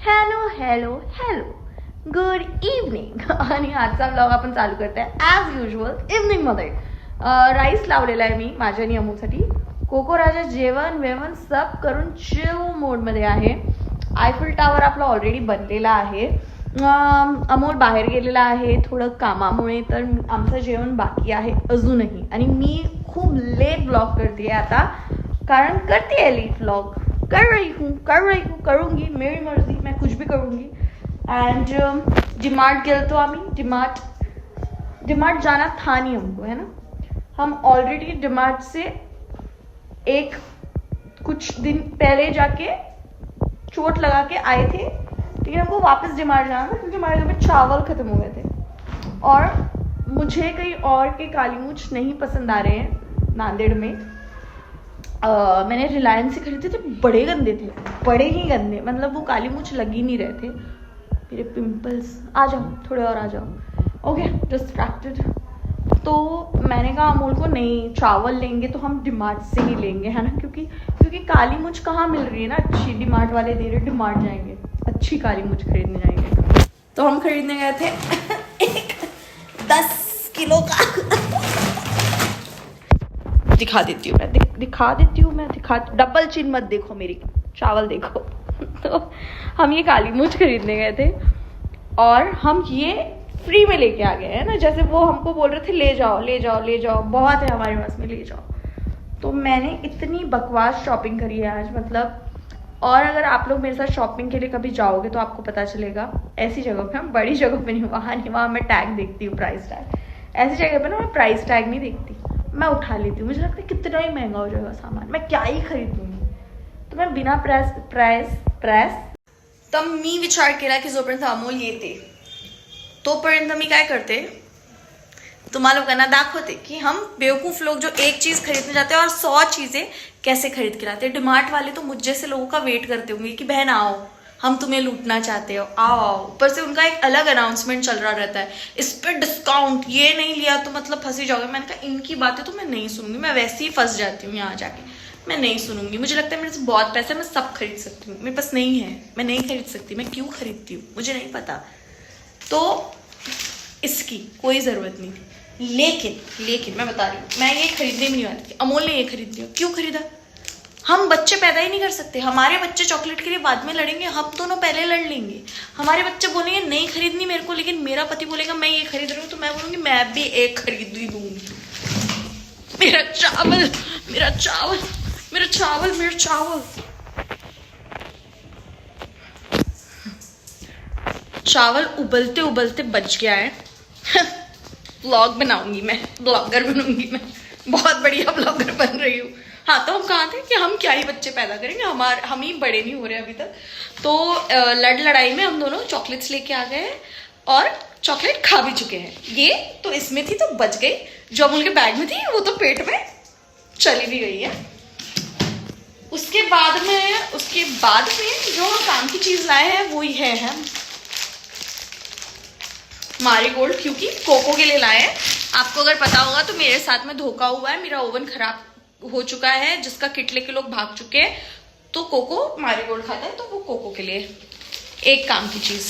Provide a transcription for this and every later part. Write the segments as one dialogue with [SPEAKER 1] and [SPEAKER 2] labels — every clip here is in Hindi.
[SPEAKER 1] Hello good evening. आणि आजचा ब्लॉग आपण चालू करतोय ॲज युजल इव्हनिंगमध्ये. राईस लावलेला आहे मी माझ्या आणि अमूसाठी. कोको राजा जेवण सब करून चिल मोडमध्ये आहे. आयफिल टावर आपला ऑलरेडी बनलेला आहे. अमोल बाहेर गेलेला आहे थोडं कामामुळे, तर आमचं जेवण बाकी आहे अजूनही. आणि मी खूप लेट ब्लॉग करते आता, कारण करते है लेट ब्लॉग. कर रही हूँ करूँगी, मेरी मर्जी, मैं कुछ भी करूँगी. एंड डिमार्ट गए तो आम्ही डिमार्ट जाना था नहीं हमको, है ना. हम ऑलरेडी डिमार्ट से एक कुछ दिन पहले जाके चोट लगा के आए थे, लेकिन हमको वापस डिमार्ट जाना था क्योंकि हमारे घर में चावल खत्म हो गए थे. और मुझे कहीं और के काली मूछ नहीं पसंद आ रहे हैं नांदेड़ में. मैंने रिलायंस से खरीदे थे, बड़े गंदे थे, बड़े ही गंदे. मतलब वो काली मूछ लग ही नहीं रहे थे. मेरे पिंपल्स आ जाओ, थोड़े और आ जाओ. Okay, distracted. तो मैंने कहा अमूल को नहीं, चावल लेंगे तो हम डिमार्ट से ही लेंगे, है ना. क्योंकि काली मूछ कहाँ मिल रही है ना अच्छी. डिमार्ट वाले दे रहे, डिमार्ट जाएंगे अच्छी काली मूछ खरीदने जाएंगे. तो हम खरीदने गए थे एक 10 किलो का. दिखा देती हूँ मैं डबल चिन मत देखो मेरी, चावल देखो. तो हम ये काली मूछ खरीदने गए थे और हम ये फ्री में लेके आ गए हैं ना. जैसे वो हमको बोल रहे थे ले जाओ, बहुत है हमारे पास में, ले जाओ. तो मैंने इतनी बकवास शॉपिंग करी है आज, मतलब. और अगर आप लोग मेरे साथ शॉपिंग के लिए कभी जाओगे तो आपको पता चलेगा. ऐसी जगह पे, हम बड़ी जगह पे नहीं, वहाँ मैं टैग देखती हूँ, प्राइस टैग. ऐसी जगह पे ना मैं प्राइस टैग नहीं देखती, मैं उठा लेती हूँ. मुझे लगता है कितना ही महंगा हो जाएगा सामान, मैं क्या ही खरीदूंगी. तो मैं बिना प्राइस तर मी विचार केला की जोपर्यंत अमोल येते तोपर्यंत मी काय करते, तुम्हा लोकांना दाखवते की हम बेवकूफ़ लोग जो एक चीज़ खरीदने जाते हैं और 100 चीज़ें कैसे खरीद के लाते हैं. डिमार्ट वाले तो मुझ जैसे लोगों का वेट करते होंगे कि बहन आओ, हम तुम्हें लूटना चाहते हो, आओ. ऊपर से उनका एक अलग अनाउंसमेंट चल रहा रहता है, इस पर डिस्काउंट, ये नहीं लिया तो मतलब फंसी जाओगे. मैंने कहा इनकी बातें तो मैं नहीं सुनूंगी, मैं वैसे ही फंस जाती हूँ यहाँ जाके, मैं नहीं सुनूंगी. मुझे लगता है मेरे से बहुत पैसा है, मैं सब खरीद सकती हूँ. मेरे पास नहीं है, मैं नहीं खरीद सकती. मैं क्यों खरीदती हूँ मुझे नहीं पता. तो इसकी कोई ज़रूरत नहीं थी. लेकिन मैं बता रही हूँ, मैं ये खरीदने भी नहीं आती थी. अमोल ने ये खरीद लिया. क्यों खरीदा? हम बच्चे पैदा ही नहीं कर सकते. हमारे बच्चे चॉकलेट के लिए बाद में लड़ेंगे, हम दोनों पहले लड़ लेंगे. हमारे बच्चे बोलेंगे नहीं खरीदनी मेरे को, लेकिन मेरा पति बोलेगा मैं ये खरीद रही हूँ, तो मैं बोलूँगी मैं भी एक खरीद ही दूँगी. मेरा चावल उबलते उबलते बच गया है. ब्लॉग बनाऊंगी मैं, ब्लॉगर बनूंगी मैं, बहुत बढ़िया ब्लॉगर बन रही हूँ. हाँ, तो हम कहाँ थे कि हम क्या ही बच्चे पैदा करेंगे, हम ही बड़े नहीं हो रहे अभी तक. तो लड़ाई में हम दोनों चॉकलेट्स लेके आ गए और चॉकलेट खा भी चुके हैं. ये तो इसमें थी तो बच गई, जो अमूल के बैग में थी वो तो पेट में चली भी गई है. उसके बाद में जो काम की चीज लाए हैं वो ही है हम मारीगोल्ड, क्योंकि कोको के लिए लाए हैं. आपको अगर पता होगा तो मेरे साथ में धोखा हुआ है, मेरा ओवन खराब हो चुका है जिसका किट लेके लोग भाग चुके हैं. तो कोको मारीगोल्ड खाता है, तो वो कोको के लिए एक काम की चीज,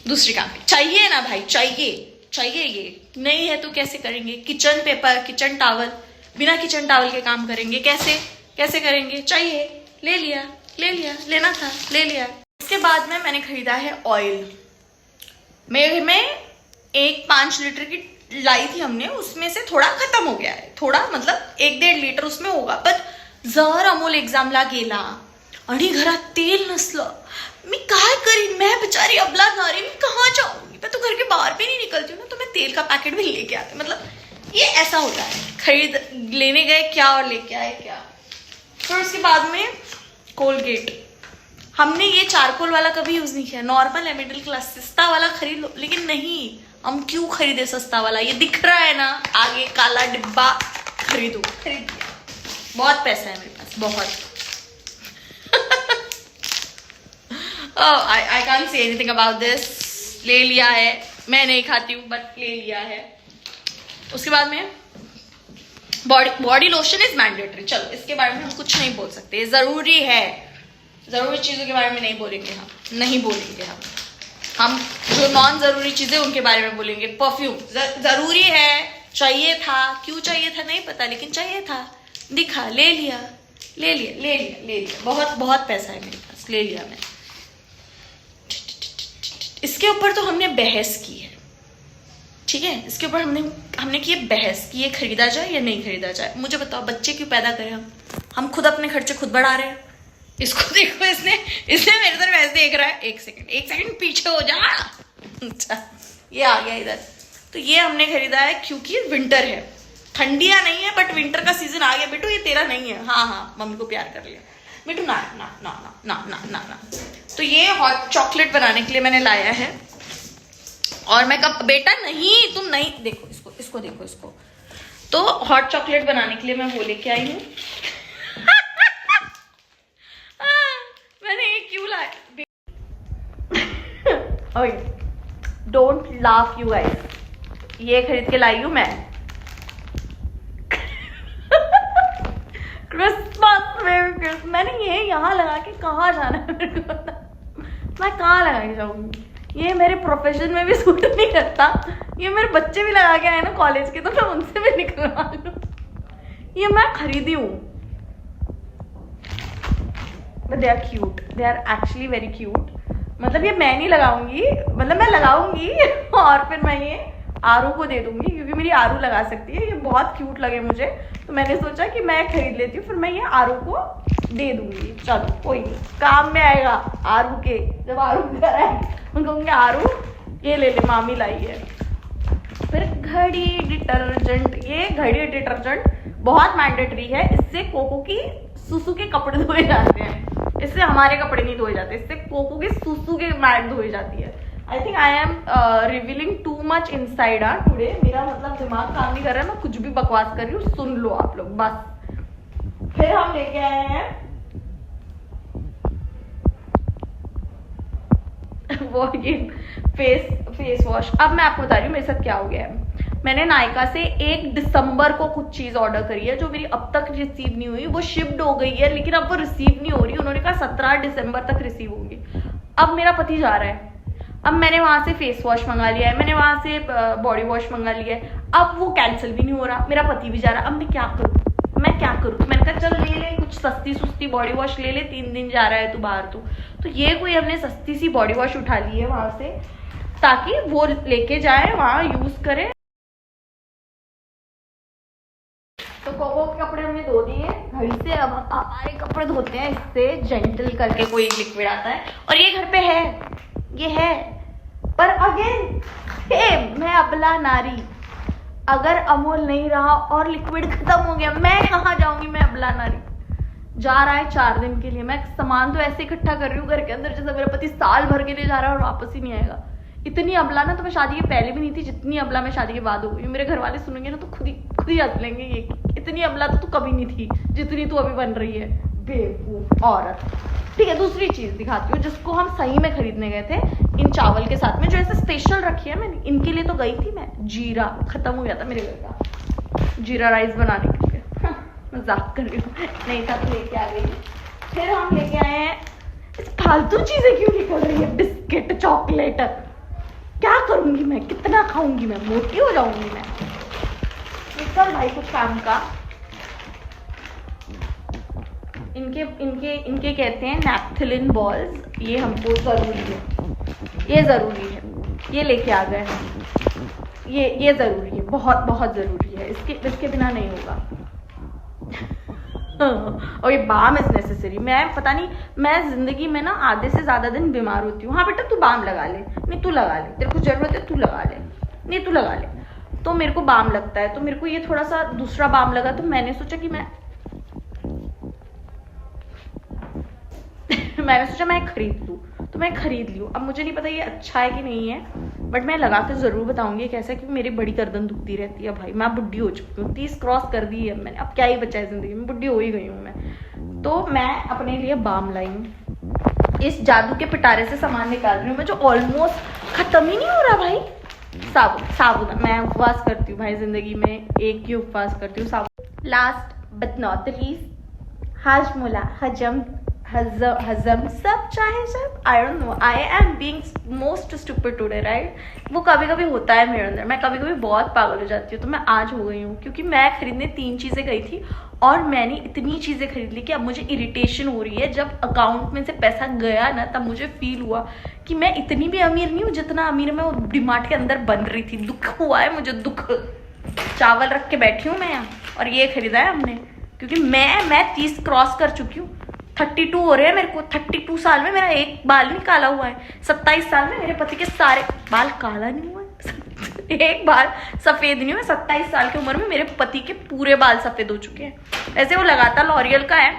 [SPEAKER 1] दूसरी काम की चाहिए ना भाई, चाहिए. ये नहीं है तो कैसे करेंगे? किचन पेपर, किचन टावल, बिना किचन टावल के काम करेंगे कैसे करेंगे? चाहिए, ले लिया, लेना था, ले लिया. उसके बाद में मैंने खरीदा है ऑयल. मेरे घर में एक 5 लीटर की लाई थी हमने, उसमें से थोडा खत्म हो गया है. थोडा मतलब 1-1.5 लीटर उसमें होगा. पण जर अमोल एक्झामला गेला आणि घरात तेल नसलं, मी काय करीन? मैं बेचारी अबला नारी, मैं कहाँ जाऊंगी? मैं तो घर के बाहर भी नहीं निकलती हूँ ना, तो मैं तेल का पैकेट भी लेके आती. मतलब ये ऐसा होता है, खरीद लेने गए क्या और लेके आए क्या. फिर उसके बाद में कोलगेट. हमने ये चारकोल वाला कभी यूज नहीं किया. नॉर्मल है, मिडिल क्लास, सस्ता वाला खरीद लो. लेकिन नहीं, हम क्यों खरीदे सस्ता वाला? ये दिख रहा है ना आगे काला डिब्बा, खरीद लिया. बहुत पैसा है मेरे पास, बहुत. I can't say anything about this. ले लिया है, मैं नहीं खाती हूँ बट ले लिया है. उसके बाद में बॉडी लोशन इज मैंडेटरी. चलो इसके बारे में हम कुछ नहीं बोल सकते, जरूरी है. ज़रूरी चीज़ों के बारे में नहीं बोलेंगे नहीं बोलेंगे हम जो नॉन ज़रूरी चीज़ें उनके बारे में बोलेंगे। परफ्यूम ज़रूरी है, चाहिए था, क्यों चाहिए था नहीं पता, लेकिन चाहिए था, दिखा, ले लिया। बहुत बहुत पैसा है मेरे पास, ले लिया मैंने। इसके ऊपर तो हमने बहस की है, ठीक है, इसके ऊपर हमने की बहस कि ये खरीदा जाए या नहीं खरीदा जाए। मुझे बताओ, बच्चे क्यों पैदा करें हम खुद अपने खर्चे खुद बढ़ा रहे हैं। इसको देखो, इसने मेरे तरफ ऐसे देख रहा है। एक सेकंड पीछे हो जा। अच्छा, ये आ गया इधर। तो ये हमने खरीदा है क्योंकि विंटर है, ठंडिया नहीं है, बट विंटर का सीजन आ गया। बेटू ये तेरा नहीं है। हाँ, मम्मी को प्यार कर लिया। बेटू ना ना ना ना ना ना ना ना। तो ये हॉट चॉकलेट बनाने के लिए मैंने लाया है। और मैं कब, बेटा नहीं, तुम नहीं, देखो इसको देखो इसको। तो हॉट चॉकलेट बनाने के लिए मैं वो लेके आई हूँ। मैंने ये क्यों लाया? डोंट लाफ यू गाइस, ये खरीद के लाई हूँ मैं क्रिसमस में। मैंने ये यहाँ लगा के कहाँ जाना है मेरे को, मैं कहाँ लगा के जाऊंगी? ये मेरे प्रोफेशन में भी सूट नहीं करता। ये मेरे बच्चे भी लगा के आए ना कॉलेज के, तो मैं उनसे भी निकलवा लूं। ये मैं खरीदी हूँ, but they are cute, they are actually very cute. मतलब ये मैं नहीं लगाऊंगी, मतलब मैं लगाऊंगी और फिर मैं ये आरू को दे दूंगी, क्योंकि मेरी आरू लगा सकती है। ये बहुत क्यूट लगे मुझे, तो मैंने सोचा कि मैं खरीद लेती हूँ, फिर मैं ये आरू को दे दूंगी। चलो कोई नहीं, काम में आएगा आरू के। जब आरू घर आए मैं कहूँगी आरू ये ले ले, मामी लाई है। फिर घड़ी डिटर्जेंट, ये घड़ी डिटर्जेंट बहुत मैंडेटरी है। इससे कोको की सुसु के कपड़े धोए जाते हैं, इससे हमारे कपड़े नहीं धोए जाते, इससे कोको के सुसु के मैट धोई जाती है। I think I am revealing too much inside today. मेरा मतलब दिमाग काम नहीं कर रहा है, मैं कुछ भी बकवास कर रही हूँ, सुन लो आप लोग बस। फिर हम लेके आए हैं वो ये फेस वॉश। अब मैं आपको बता रही हूँ मेरे साथ क्या हो गया है। मैंने नायका से 1 दिसंबर को कुछ चीज ऑर्डर करी है, जो मेरी अब तक रिसीव नहीं हुई। वो शिप्ड हो गई है, लेकिन अब वो रिसीव नहीं हो रही। उन्होंने कहा 17 दिसंबर तक रिसीव होगी। अब मेरा पति जा रहा है, अब मैंने वहां से फेस वॉश मंगा लिया है, मैंने वहां से बॉडी वॉश मंगा लिया है। अब वो कैंसिल भी नहीं हो रहा, मेरा पति भी जा रहा है। अब मैं क्या करूँ? तो मैंने कहा चल ले कुछ सस्ती सुस्ती बॉडी वॉश ले ले, 3 दिन जा रहा है तू बाहर। तो ये कोई हमने सस्ती सी बॉडी वॉश उठा ली है वहां से, ताकि वो लेके जाए वहां यूज करे। तो कोको के कपड़े हमने धो दिए घड़ी से। अब हम हमारे कपड़े धोते हैं इससे, जेंटल करके कोई एक लिक्विड आता है, और ये घर पे है, ये है। पर अगेन मैं अबला नारी, अगर अमूल नहीं रहा और लिक्विड खत्म हो गया, मैं कहाँ जाऊंगी? मैं अबला नारी। जा रहा है 4 दिन के लिए, मैं सामान तो ऐसे इकट्ठा कर रही हूँ घर के अंदर जैसे मेरा पति साल भर के लिए जा रहा है और वापस ही नहीं आएगा। इतनी अबला ना तो मैं शादी के पहले भी नहीं थी, जितनी अबला मैं शादी के बाद हो गई। मेरे घर वाले सुनेंगे ना तो खुद ही हंस लेंगे, ये इतनी अबला तो तू कभी नहीं थी जितनी तू अभी बन रही है, बेवकूफ औरत। ठीक है, दूसरी चीज दिखाती हूँ जिसको हम सही में खरीदने गए थे इन चावल के साथ में, जो ऐसे स्पेशल रखी है मैंने इनके लिए। तो गई थी मैं, जीरा खत्म हो गया था मेरे घर का, जीरा राइस बनाने के लिए। मजाक कर रही हूँ, नहीं था तो लेके आ गई। फिर हम लेके आए हैं, फालतू चीजें क्यों निकल रही है? बिस्किट, चॉकलेट, क्या करूंगी मैं? कितना खाऊंगी मैं? मोटी हो जाऊंगी मैं। निकल भाई कुछ काम का। इनके कहते हैं नैप्थिलिन बॉल्स। ये हमको जरूरी है, ये जरूरी है, ये लेके आ गए हैं। ये जरूरी है, बहुत बहुत जरूरी है, इसके बिना नहीं होगा। और ये बाम इज नेसेसरी। मैं पता नहीं, मैं जिंदगी में ना आधे से ज्यादा दिन बीमार होती हूँ। हाँ बेटा तू बाम लगा ले, नहीं तू लगा ले, तेरे को जरूरत है तू लगा ले, नहीं तू लगा ले। तो मेरे को बाम लगता है, तो मेरे को ये थोड़ा सा दूसरा बाम लगा, तो मैंने सोचा कि मैंने सोचा मैं खरीद लूँ, तो मैं खरीद ली हूँ। अब मुझे नहीं पता ये अच्छा है कि नहीं है, बट मैं लगा कर जरूर बताऊंगी कैसा, क्योंकि मेरी बड़ी गर्दन दुखती रहती है भाई। मैं बुढ़ी हो चुकी हूँ, 30 क्रॉस कर दी है मैंने, अब क्या ही बचा है जिंदगी में, बुढ़ी हो ही गई हूँ मैं। तो मैं अपने लिए बाम लाई हूँ। इस जादू के पिटारे से सामान निकाल रही हूँ मैं, जो ऑलमोस्ट खत्म ही नहीं हो रहा भाई। साबुन मैं उपवास करती हूँ भाई, जिंदगी में एक ही उपवास करती हूँ, साबुन। Last but not the least, Hajmola, हजम हजम सब चाहे सब, I don't know, I am being most stupid today right. वो कभी कभी होता है मेरे अंदर, मैं कभी कभी बहुत पागल हो जाती हूँ। तो मैं आज हो गई हूँ क्योंकि मैं खरीदने 3 चीज़ें गई थी और मैंने इतनी चीज़ें खरीद ली कि अब मुझे इरिटेशन हो रही है। जब अकाउंट में से पैसा गया ना तब मुझे फील हुआ कि मैं इतनी भी अमीर नहीं हूँ जितना अमीर मैं वो डीमार्ट के अंदर बन रही थी। दुख हुआ है मुझे, दुख। चावल रख के बैठी हूँ मैं यहाँ और ये खरीदा है हमने क्योंकि मैं 30 क्रॉस कर चुकी हूँ। 32 हो रहे हैं मेरे को। 32 साल में मेरा एक बाल नहीं काला हुआ है। 27 साल में मेरे पति के सारे बाल काला नहीं हुआ है। एक बाल सफेद नहीं हुआ। 27 साल की उम्र में मेरे पति के पूरे बाल सफेद हो चुके हैं। ऐसे वो लगातार लॉरियल का है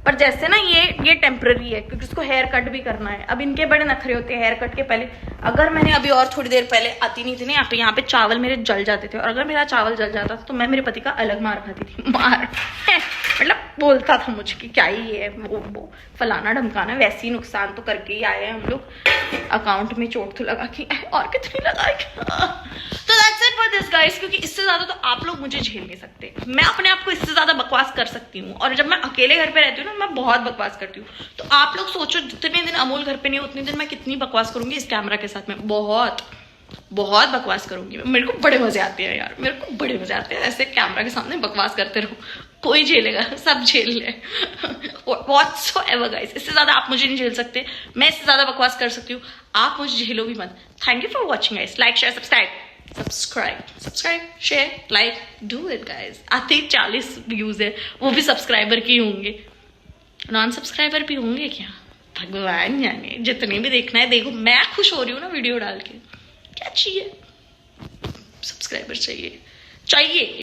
[SPEAKER 1] पर जैसे ना ये टेम्पररी है क्योंकि उसको हेयर कट भी करना है। अब इनके बड़े नखरे होते हैं हेयर कट के। पहले अगर मैंने अभी और थोड़ी देर पहले आती नहीं थी ना यहाँ पे चावल मेरे जल जाते थे और अगर मेरा चावल जल जाता था तो मैं मेरे पति का अलग मार खाती थी। मार मतलब बोलता था मुझे कि क्या ही है वो फलाना ढमकाना। वैसे ही नुकसान तो करके ही आए हैं हम लोग। अकाउंट में चोट तो लगा के और कितनी लगाएगी। तो that's it for this guys, क्योंकि इससे ज्यादा तो आप लोग मुझे झेल नहीं सकते। मैं अपने आप को इससे ज्यादा बकवास कर सकती हूँ और जब मैं अकेले घर पे रहती हूँ ना मैं बहुत बकवास करती हूँ। तो आप लोग सोचो जितने दिन अमोल घर पे नहीं उतने दिन मैं कितनी बकवास करूंगी इस कैमरा के साथ में। बहुत बकवास करूंगी। मेरे को बड़े मजे आते हैं यार, मेरे को बड़े मजे आते हैं ऐसे कैमरा के सामने बकवास करते रहो। कोई झेलेगा, सब झेल ले। Whatsoever guys, इससे ज्यादा आप मुझे नहीं झेल सकते। मैं इससे ज्यादा बकवास कर सकती हूँ, आप मुझे झेलो भी मत। Thank you for watching guys. Like share subscribe share like do it guys. आते ही 40 व्यूज है, वो भी सब्सक्राइबर की होंगे, नॉन सब्सक्राइबर भी होंगे क्या भगवान जाने। जितने भी देखना है देखो, मैं खुश हो रही हूँ ना वीडियो डाल के। क्या चाहिए? सब्सक्राइबर चाहिए।